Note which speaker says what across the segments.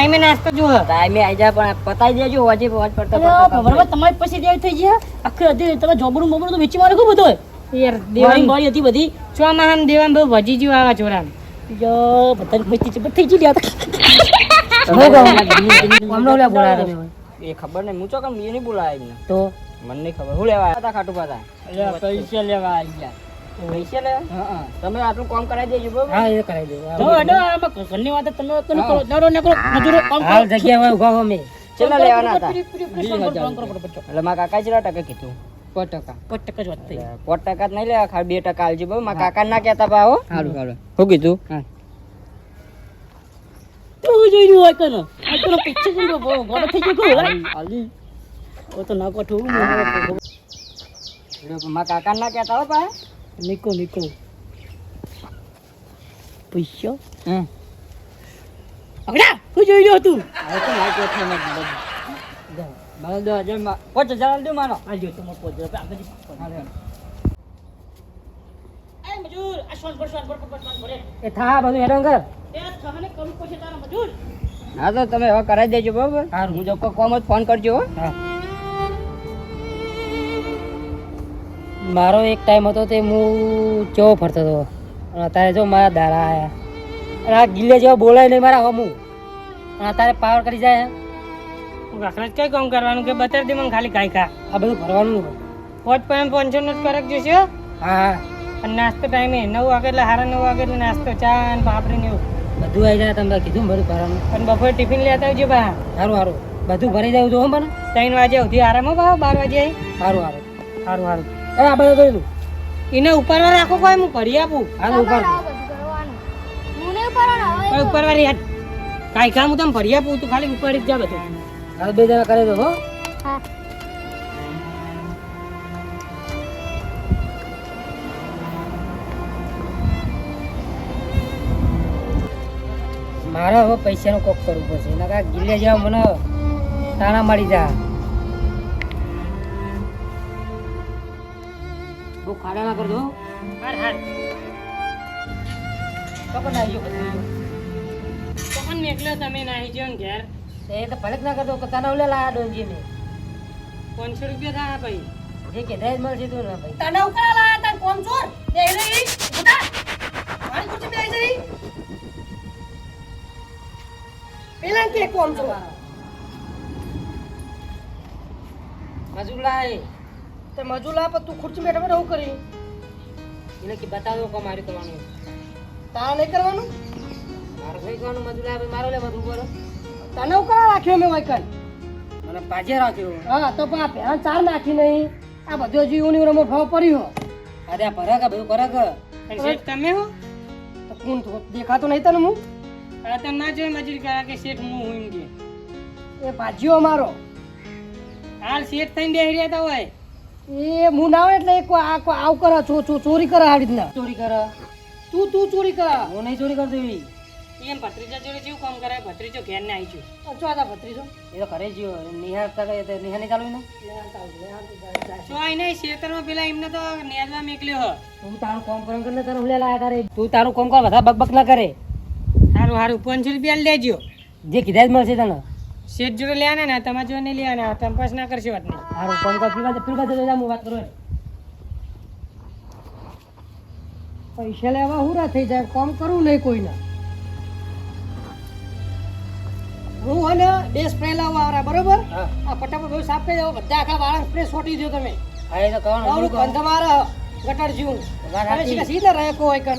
Speaker 1: ટાઈમે નાસ્તો જો
Speaker 2: ટાઈમે આવી જાય પણ પતાઈ દેજો હજી વાત પડતો
Speaker 3: બરાબર તમારી પછી દેવ થઈ ગયા આખી હતી તમે જોબરું મોબરું તો વેચી મારે ખૂબ બધું
Speaker 1: યાર
Speaker 3: દેવાની વાળી હતી બધી
Speaker 1: ચોમાં આમ દેવામ બહુ વજી જ્યું આવા ચોરામ
Speaker 3: જો બધાની પછી ચબત થઈ ગઈ
Speaker 2: હમણાં ઓલા બોલાયા તમે એ ખબર નહીં હું ચોકન મેં નહીં બોલાયા એમને
Speaker 3: તો
Speaker 2: મને નહીં ખબર હું લેવા હતા ખાટું પાતા
Speaker 1: પૈસા લેવા આવી ગયા
Speaker 2: પૈસા લેવા હા તમે આટલું કામ કરાવી દેજો બરોબર
Speaker 3: હા એ કરાવી દે જો એડો આમાં ઘરની વાત તમે તો કરો નરો નકરો મજૂરો કામ
Speaker 1: હાલ જગ્યા હોય ઉભા હો મે
Speaker 2: કેટલા લેવાના હતા
Speaker 3: એટલે
Speaker 2: મારા કાકા જેટલા ટકા કીધું
Speaker 1: 5%.
Speaker 3: 5% જ વાત થઈ
Speaker 2: 5% જ નહીં લેવા ખાલી 2% આલજો બરોબર મારા કાકા ના કહેતા પા હો
Speaker 1: હારું હારું
Speaker 2: શું કીધું
Speaker 3: તું જોઈ રહ્યો હોય કનો આ તો પિક્ચર જોઈ રહ્યો ગોડો થઈ ગયો આલી ઓ તો ના કોઠું
Speaker 2: મારા કાકા ના કહેતા હો પા
Speaker 3: નિકો પૈસા
Speaker 2: હમ
Speaker 3: અગડા તું જોઈ રહ્યો તું
Speaker 2: હવે તો મારી કોઠે મત મને દો હજાર 5000 દો મારો
Speaker 3: આ જો તમે પોજો આગળ એ મજૂર આ સોન પર ભરે
Speaker 1: એ થા બધું હેડો કર
Speaker 3: એ થહને કરું પછી તારા મજૂર
Speaker 2: હા તો તમે હવે કરાવી દેજો બરોબર
Speaker 1: હારું.
Speaker 2: હું જો કોઈ કોમ જ ફોન કરજો હો
Speaker 1: હા મારો એક ટાઈમ હતો તે હું કેવો ફરતો હતો અને અત્યારે જો મારા દાડા આયા અને આ ગિલ્લે જેવા બોલાય નહીં મારા હમું અને અત્યારે પાવર કરી જાય કસરત કઈ કામ કરવાનું કે બતાવી દે મને ખાલી ગાય ખા આ બધું ભરવાનું 5.5 નો કરક જોશે હા અને નાસ્તો ટાઈમે 9 વાગે એટલે હારા 9 વાગે એટલે નાસ્તો ચા ને પાપડી ને એવું બધું આવી જાય તમે કીધું બધું ભરવાનું અને બપોરે ટિફિન લેતા આવજો બા સારું બધું ભરી જાવ તો હો મને 3 વાગે સુધી આરામ હો બા 12 વાગે સારું એ આ બધું કરી દઉં એને ઉપરવાર રાખો કોઈ હું ભરી આપું હાલ ઉપર ઉપરવાળી યાર કાંઈ કામ હું તમે ભરી આપું તું ખાલી ઉપર જ જા બધું હાલ 2 જણા કરી દો હો મારે હવે પૈસાનું કોક કરવું પડશે એના કાંઈ ગિલ્લે જેવા મને તાણા મળી જા બહુ ખાડા ના કરજો હાર કપન આવી ગયો બધું કપન મેકલ્યો તમે નાહી ગયો ને ઘેર એ તો ભલક ના કરતો તને ઓલે લાયા ડોંજી ને 500 રૂપિયા થા ભાઈ જે કે દહેજ મળશે તું ના ભાઈ
Speaker 3: તને ઉકળા લાયા તને કોમ ચોર દે રહી બતા મારી કુછ બે આવી જઈ પેલા કે કોમ ચોર
Speaker 1: મજૂર લાય
Speaker 3: તે મજૂલા પર તું ખુરચી બેઠા બેઠા હું કરી
Speaker 1: એને કે બતાવો કો મારી કરવાનું
Speaker 3: તારા નહીં કરવાનું
Speaker 1: મારે નહીં કરવાનું મજૂર લાય મારો લે બધું કરો
Speaker 3: તને ઉકળા રાખ્યો મેં વાયકન
Speaker 1: મને પાજે રાખ્યો
Speaker 3: હા તો પણ આ પહેલા ચાર નાખી નહીં આ બધું હજી ઉની રમો ભાવ પડ્યો
Speaker 1: અરે આ ભરક બધું ભરક શેઠ તમે હો
Speaker 3: તો કોણ તો દેખાતો નહીં તને હું
Speaker 1: આ તમે ના જોઈ મજૂરી કરા કે શેઠ હું હું કે
Speaker 3: એ ભાજીઓ મારો
Speaker 1: હાલ શેઠ થઈને બેહી રહ્યા તા હોય
Speaker 3: એ હું ના આવે એટલે આવ કરે ચોરી કરે આ રીતના
Speaker 1: ચોરી કરે
Speaker 3: તું ચોરી કરે
Speaker 1: હું નહીં ચોરી કરતો એવી એમ ભત્રીજા જોડે જેવું કામ કરે ભત્રીજો ઘેર ને આવી છું
Speaker 3: અચો આતા ભત્રીજો
Speaker 1: એ તો કરે જ્યો નિહાર તક નિહાર નહીં ચાલુ ને શું આઈ નહીં શેતરમાં પેલા એમને તો નેદવા મેકલ્યો હ તું તારું કામ કરન કરને તને ઉલે લાયા તારે તું તારું કામ કર બધા બકબક ના કરે સારું 500 રૂપિયા લેજો જે કીધા જ મળશે તને શેઠ જોડે લેવાના ને તમારે જોડે નહીં લેવાના તમે પાસ ના કરશો વાત નહીં સારું કામ કર ફીરવા હું વાત કરું
Speaker 3: પૈસા લેવા હુરા થઈ જાય કામ કરવું નહીં કોઈના હું અને 2 સ્પ્રે લાવવા આવરા બરોબર
Speaker 1: હા
Speaker 3: આ ફટાફટ બહુ સાફ કરી દો બધા આખા વાળા સ્પ્રે છોટી દો તમે
Speaker 1: હા એ તો કહું
Speaker 3: આવડું ગંધ મારે ગટર જીવું
Speaker 1: વાત સાચી.
Speaker 3: તમે સીધા રહે કો હોય કન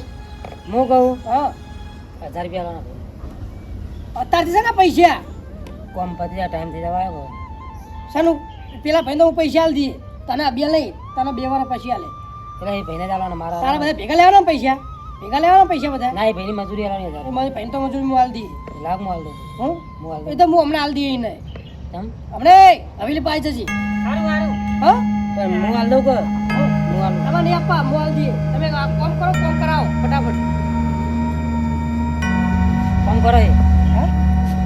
Speaker 1: હું કહું
Speaker 3: હા
Speaker 1: 1000 રૂપિયા લાવવાના
Speaker 3: અત્યારથી છે ને પૈસા
Speaker 1: કોમ પતી જાય ટાઈમ થઈ જવા આવ્યો
Speaker 3: શાનું પેલા ભાઈને હું પૈસા આલ દઈએ તને બે લઈ તને 2 વાર પછી આલે
Speaker 1: પેલા એ ભાઈને ચાલવાના મારા
Speaker 3: તારા બધા ભેગા લેવાના પૈસા બધા
Speaker 1: ના એ ભાઈની મજૂરી આવવાની
Speaker 3: એ મારી ભાઈને તો મજૂરી હું આલ દઈએ
Speaker 1: લાખ હું હાલ દઉં
Speaker 3: હું
Speaker 1: હું હાલ
Speaker 3: એ
Speaker 1: દઉં
Speaker 3: તો હું હમણાં આલ દઈએ એને
Speaker 1: તમ
Speaker 3: હમણે હવેલી પાઈ જજી
Speaker 1: સારું
Speaker 3: હા
Speaker 1: પણ હું હાલ દઉં કે હું હાલ દઉં
Speaker 3: તમારે નહીં આપવા હું આલ દઈએ તમે આ કામ કરો કામ કરાવો ફટાફટ
Speaker 1: કોમ કરો એ
Speaker 3: હા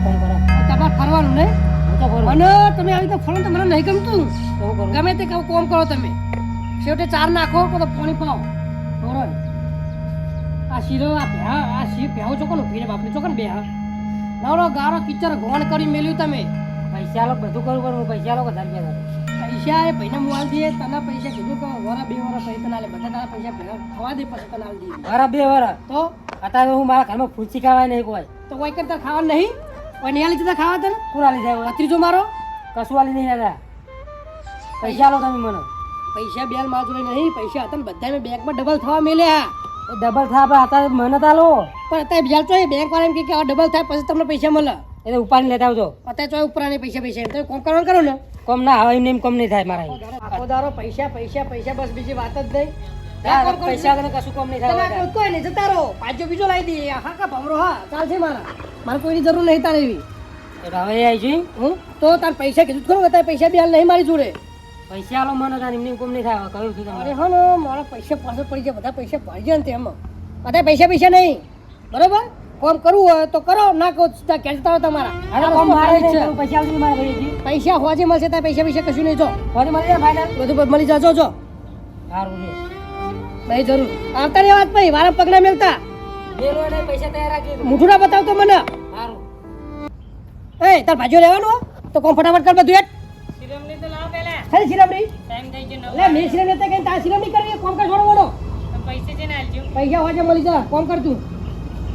Speaker 1: કોમ કરો
Speaker 3: તમારે ફરવાનું નહીં
Speaker 1: હું તો કરું
Speaker 3: અને તમે આવી રીતે ફરો તો મને નહીં ગમતું
Speaker 1: તો હું કરું
Speaker 3: ગમે તે કામ કરો તમે છેવટે 4 નાખો તો પાણી પાઓ બરોબર આ શીરો આ શી ભેહો ચોકન ઉભી રે બાપની ચોકન બે હા નવરો ગારો કિચર ઘોણ કરી મેલ્યું તમે.
Speaker 1: પૈસા લો બધું કરવું પણ હું પૈસા લો 1000 રૂપિયા
Speaker 3: પૈસા એ ભાઈને હું આલ દઈએ, તને પૈસા કીધું કે વરા 2 વરા પછી તને આલે, બધા તારા પૈસા ભેગા થવા દે પછી તને આલ દઈએ.
Speaker 1: વરા 2 વરા
Speaker 3: તો
Speaker 1: અત્યારે હું મારા ઘરમાં ફૂચી ખાવાય નહીં કોઈ
Speaker 3: તો કોઈ કરતા ખાવાનું નહીં, કોઈ નહીં આલી જતા ખાવા તને.
Speaker 1: કોણ આલી જાય
Speaker 3: ત્રીજો મારો
Speaker 1: કશું આલી નહીં દાદા પૈસા લો તમે મને
Speaker 3: પૈસા બેલ માં જોડે નહીં, પૈસા હતા ને બધા મેં બેંકમાં ડબલ થવા મેલ્યા.
Speaker 1: એ ડબલ થાય પણ અત્યારે મને તો આલો
Speaker 3: પણ અત્યારે બીજા તો બેંક વાળા એમ કે હવે ડબલ થાય પછી તમને પૈસા મળે.
Speaker 1: એટલે ઉપાડી લેતા આવજો
Speaker 3: અત્યારે ચોય ઉપરા પૈસા પૈસા એમ તમે કોમ કરવાનું કરો ને.
Speaker 1: કોમ ના હવે એમને એમ કોમ નહીં થાય મારા
Speaker 3: આખો દારો પૈસા પૈસા પૈસા બસ બીજી વાત જ નહીં.
Speaker 1: પૈસા વગર કશું કોમ નહીં
Speaker 3: તમે
Speaker 1: થાય
Speaker 3: કોઈ નહીં જતા રહો, પાછો બીજો લાવી દઈએ. હા કા ભમરો હા ચાલશે મારે કોઈની જરૂર નહીં તારે એવી.
Speaker 1: એટલે હવે આવી છું
Speaker 3: હું તો તાર પૈસા કીધું ખરું કે તારે પૈસા બી હાલ નહીં મારી જોડે.
Speaker 1: પૈસા આલો મને તાર એમને કોમ નહીં થાય હવે કહ્યું છું
Speaker 3: અરે
Speaker 1: તમારે
Speaker 3: હા ને મારા પૈસા પાછળ પડી જાય, બધા પૈસા પડી જાય ને તેમાં બધા પૈસા પૈસા નહીં બરોબર. કોમ કરવું હોય તો કરો, ના કહો ખેંચતા હોય તમારા.
Speaker 1: હવે કોમ મારે નહીં કરવું, પૈસા આવજો મારા ભાઈજી
Speaker 3: પૈસા હોજે મળશે તાર પૈસા પૈસા કશું નહીં. જો
Speaker 1: ફરી મળી જાય ફાઇનલ
Speaker 3: બધું મળી જાજો. જો
Speaker 1: સારું છે
Speaker 3: ભાઈ જરૂર આવતા રે વાત ભાઈ, વારા પગના મેલતા
Speaker 1: મેલો એને પૈસા તૈયાર રાખી
Speaker 3: મૂઠું ના બતાવતો મને.
Speaker 1: સારું
Speaker 3: એ તાર ભાજીઓ લેવાનું હો? તો કોમ ફટાફટ કર બધું એક
Speaker 1: સિરમની તો લાવો પહેલા
Speaker 3: ખાલી સિરમની
Speaker 1: ટાઈમ થઈ ગયો
Speaker 3: એટલે મેં સિરમ લેતા કઈ તાર સિરમની કરવી, કોમ કર છોડો બોલો.
Speaker 1: પૈસા છે ને આલજો
Speaker 3: પૈસા હોજે મળી જા, કોમ કર તું.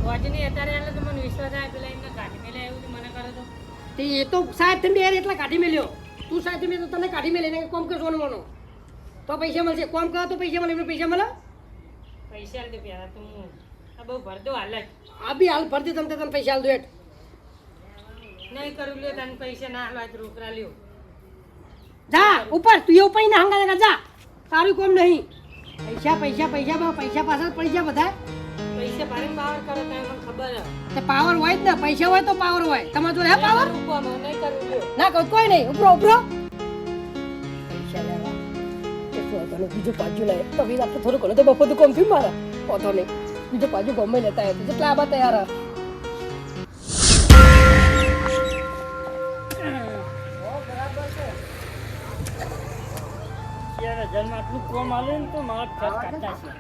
Speaker 1: વાજની અત્યારે આલે તો મને વિશ્વાસ આવે પેલા એમને કાઢી મેલે એવું તો મને કરે તો
Speaker 3: તે એ તો સાહેબ તમે યાર એટલા કાઢી મેલ્યો, તું સાહેબ તમે તો તને કાઢી મેલે ને કોમ કર છોડો બોલો તો પૈસા મળશે. કોમ કરો તો પૈસા મળે, એમને પૈસા મળે.
Speaker 1: પૈસા આલ દે પહેલા તો હું આ બહુ ભર દો હાલ જ
Speaker 3: આ બી હાલ ભરતી તને પૈસા હાલ દો એટ.
Speaker 1: નહીં કરું લ્યો તને પૈસા ના હાલવા તો રોકડા લ્યો
Speaker 3: જા ઉપર તું એ ઉપર ના હંગા જા, તારું કોમ નહીં. પૈસા પૈસા પૈસા પૈસા પાછળ પડી જાય બધા.
Speaker 1: પૈસા ભારે પાવર કરો તો મને ખબર હે
Speaker 3: તે પાવર હોય જ ને, પૈસા હોય તો પાવર હોય. તમારા જોડે હે પાવર?
Speaker 1: નહીં કરું લ્યો
Speaker 3: ના કહું કોઈ નહીં, ઉપરો ઉપરો પૈસા લેવા એ શું હતો ને બીજું પાછું લાવે તો વીર આપણે થોડું ઘણું તો બપોરનું કોમ થયું મારા હોતો નહીં. બીજું પાછું ગમે લેતા હોય જેટલા આબા તૈયાર હે.
Speaker 2: જન્મ આટલું કોમ આલે ને તો મારા ખર્ચ કાઢતા છે.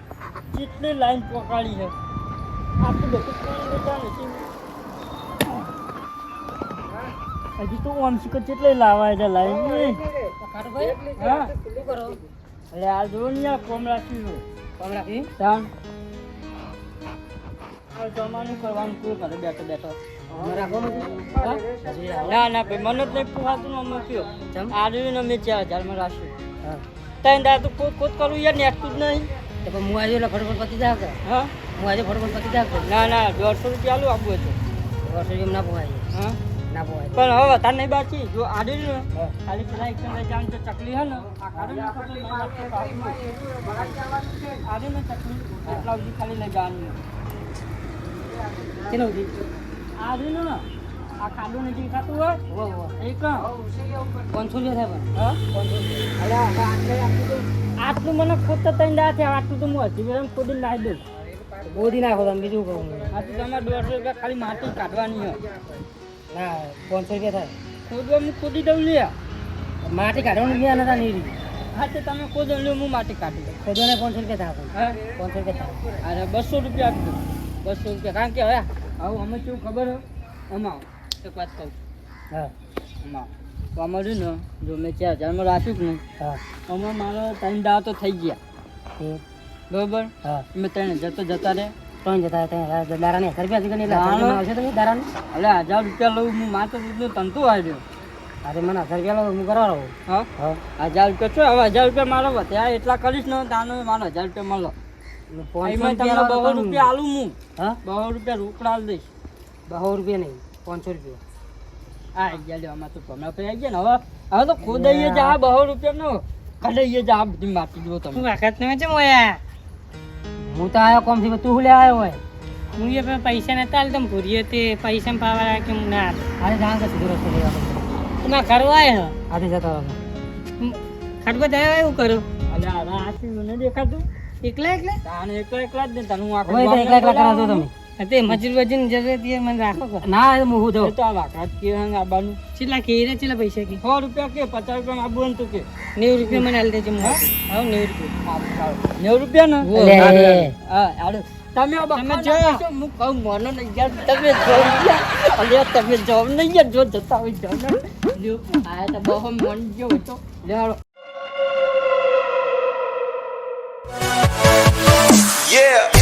Speaker 2: કેટલી લાઈન પોકાળી છે આટલું બધું કોમ લેતા નથી. હજી તો ઓમસીકો કેટલી લાવાય છે લાઈન.
Speaker 1: કાઢભાઈ
Speaker 2: હા
Speaker 1: શું કરો
Speaker 2: એટલે આ જો ને આ કોમ રાખ્યું
Speaker 1: કોમ રાખી
Speaker 2: તાણ આ જમાનું કરવાનું કોઈ ઘરે બેઠો બેઠો.
Speaker 1: રાખવાનું
Speaker 2: હા? ના ના ભાઈ મને જ નહીં પોહાતું અમે કયો આડવીને અમે 4000 રાખ્યું.
Speaker 1: હા
Speaker 2: ત્રણ દાડા તો ખોદ કરવું યાર નેટતું જ નહીં.
Speaker 1: તો પણ હું આજે ફટફટ પતી જાવ કે
Speaker 2: હા
Speaker 1: હું આજે ફટફટ પતી જાવ
Speaker 2: ના ના 150 રૂપિયા આલું આપવું હતું.
Speaker 1: વર્ષો એમ ના પોવાય
Speaker 2: હા
Speaker 1: ના પોવાય
Speaker 2: પણ હવે વધારે નહીં બાકી જો આડી ને ખાલી પેલા એક લઈ જવાનું તો ચકલી હે ને આ કાઢી ને આડી ને ચકલી એટલા સુધી ખાલી લઈ જવાનું.
Speaker 1: કેટલું હતી
Speaker 2: આડી ને આ ખાડું નથી ખાતું હોય
Speaker 1: હો હો
Speaker 2: એક
Speaker 1: 500 રૂપિયા થાય પણ
Speaker 2: હા 500 આટલું મને ખોટતા ત્રણ દાડા થયા, આટલું તો હું હજી વેરામ ખોદીને નાખી દઉં.
Speaker 1: બોધી નાખો તમે બીજું કહું
Speaker 2: આ તો તમારે 150 રૂપિયા ખાલી માટી કાઢવાની હોય.
Speaker 1: ના 500 રૂપિયા થાય
Speaker 2: ખોદવા હું ખોદી દઉં લે.
Speaker 1: માટી કાઢવાનું ગયા નતા નહીં
Speaker 2: હા તો તમે ખોદો લે હું માટી કાઢી દઉં.
Speaker 1: ખોદોને 500 રૂપિયા થાય
Speaker 2: હા
Speaker 1: 500 રૂપિયા થાય
Speaker 2: અરે 200 રૂપિયા આપી દઉં 200 રૂપિયા. કારણ કે હવે આવું અમે કેવું ખબર હે અમા એક વાત કહું
Speaker 1: હા
Speaker 2: અમા તો અમારું ને જો મેં 4000 રાખ્યું કે નહીં
Speaker 1: હા
Speaker 2: આમાં મારા 3 દાડા તો થઈ ગયા
Speaker 1: એ
Speaker 2: બરોબર.
Speaker 1: હા
Speaker 2: મેં 3000 તો જતા રહે.
Speaker 1: ત્રણ જતા હતા દારાને 1000 રૂપિયા હતી એટલે આવશે તમે દારાને
Speaker 2: એટલે 1000 રૂપિયા લઉં હું માત્ર દૂધનું તંતુ આવ્યો.
Speaker 1: અરે મને 1000 રૂપિયા લો હું કરાવો
Speaker 2: હા
Speaker 1: હા
Speaker 2: 1000 રૂપિયા છો હવે 1000 રૂપિયા મારો વધ્યા એટલા કરીશ ને તાનો મારો 1000 રૂપિયા મળો.
Speaker 1: 500
Speaker 2: એમાં તમને 200
Speaker 1: રૂપિયા
Speaker 2: રૂપિયા આલું હું
Speaker 1: હા
Speaker 2: 200 રૂપિયા રોકડા આલી દઈશ.
Speaker 1: 200 રૂપિયા નહીં 500 રૂપિયા
Speaker 2: આ ગયા લે આમાં તો ભમરા પે આવી ગયા ને હવે તો ખોદાઈએ જા 200 રૂપિયા નો કઢાઈએ જા બધી માટી દો તમે.
Speaker 1: વખત નહીં છે મોયા હું તો આયો કોમ થી તું લે આવ્યો હોય હું એ પૈસા નતા આલ તમ ભૂરીએ તે પૈસા પાવા કે હું ના અરે જાણ કે સીધો રસ્તો લેવા ના કરવા આવ્યો આજે જતો ખડકો જાય એવું કરું
Speaker 2: અલે આ રાતી મને દેખાતું
Speaker 1: એકલા એકલા
Speaker 2: તાને એકલા જ ને તને હું આખો
Speaker 1: હોય તો એકલા એકલા કરાવતો તમે
Speaker 3: તે મજૂર વજન જરૂરત એ મને રાખો કે
Speaker 1: ના એ હું
Speaker 2: એ
Speaker 1: જાઉં
Speaker 2: તો આ વાકાત કે હંગ આબાનું
Speaker 3: ચેટલા કે ચેટલા પૈસા કે
Speaker 2: 100 રૂપિયા કે 50 રૂપિયા આબુ ને તું કે
Speaker 3: 90 રૂપિયા મને આલી દેજો હું આવું 90 રૂપિયા
Speaker 2: 90 રૂપિયા ને
Speaker 1: લે.
Speaker 2: હા આડો
Speaker 3: તમે
Speaker 2: તમે જો હું કહું મોનો નહીં યાર તમે જો યાર અલે તમે જો નહીં યાર જો જતા હોય જો ને લ્યો આ તો બહુ મન જો તો લેડો
Speaker 4: Yeah.